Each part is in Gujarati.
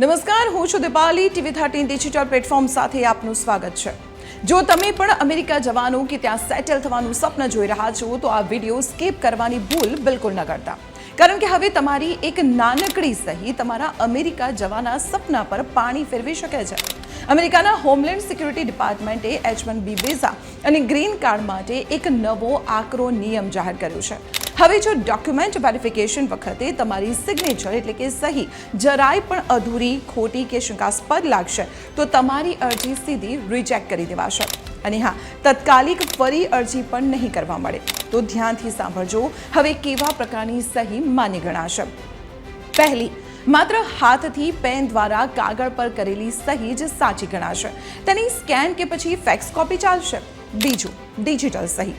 નમસ્કાર, હું છું દીપાલી. TV13 ડિજિટલ પ્લેટફોર્મ સાથે આપનું સ્વાગત છે. જો તમે પણ અમેરિકા જવાનું કે ત્યાં સેટલ થવાનું સપના જોઈ રહ્યા છો તો આ વિડીયો સ્કીપ કરવાની ભૂલ બિલકુલ ન કરતા, કારણ કે હવે તમારી એક નાનકડી સહી તમારા અમેરિકા જવાના સપના પર પાણી ફેરવી શકે છે. અમેરિકાના હોમલેન્ડ સિક્યુરિટી ડિપાર્ટમેન્ટે H-1B વિઝા અને ગ્રીન કાર્ડ માટે એક નવો આકરો નિયમ જાહેર કર્યો છે. હવે જો ડોક્યુમેન્ટ વેરિફિકેશન વખતે તમારી સિગ્નેચર એટલે કે સહી જરાય પણ અધૂરી, ખોટી કે શંકાસ્પદ લાગશે તો તમારી અરજી સીધી રિજેક્ટ કરી દેવાશે. અને હા, તત્કાલિક ફરી અરજી પણ નહીં કરવા મળે. તો ધ્યાનથી સાંભળજો, હવે કેવા પ્રકારની સહી માન્ય ગણાશે. પહેલી, માત્ર હાથથી પેન દ્વારા કાગળ પર કરેલી સહી જ સાચી ગણાશે. તેની સ્કેન કે પછી ફેક્સ કોપી ચાલશે. બીજું, ડિજિટલ સહી,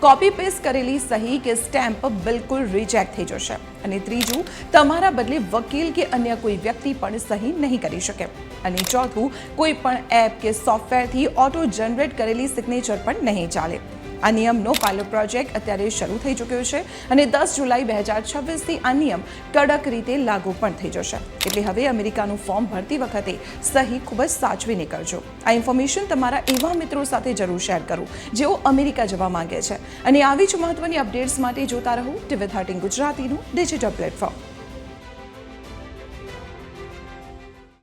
કોપી પેસ્ટ કરેલી સહી કે સ્ટેમ્પ બિલકુલ રિજેક્ટ થઈ જશે. અને ત્રીજું, તમારા બદલે વકીલ કે અન્ય કોઈ વ્યક્તિ પણ સહી નહીં કરી શકે. અને ચોથું, કોઈ પણ એપ કે સોફ્ટવેરથી ઓટો જનરેટ કરેલી સિગ્નેચર પણ નહીં ચાલે. આ નિયમનો પાયલોટ પ્રોજેક્ટ અત્યારે શરૂ થઈ ચૂક્યો છે અને 10 જુલાઈ 2026થી આ નિયમ કડક રીતે લાગુ પણ થઈ જશે. એટલે હવે અમેરિકાનું ફોર્મ ભરતી વખતે સહી ખૂબ જ સાચવીને કરજો. આ ઇન્ફોર્મેશન તમારા એવા મિત્રો સાથે જરૂર શેર કરો જેઓ અમેરિકા જવા માંગે છે. અને આવી જ મહત્વની અપડેટ્સ માટે જોતા રહો TV13 ગુજરાતીનું ડિજિટલ પ્લેટફોર્મ.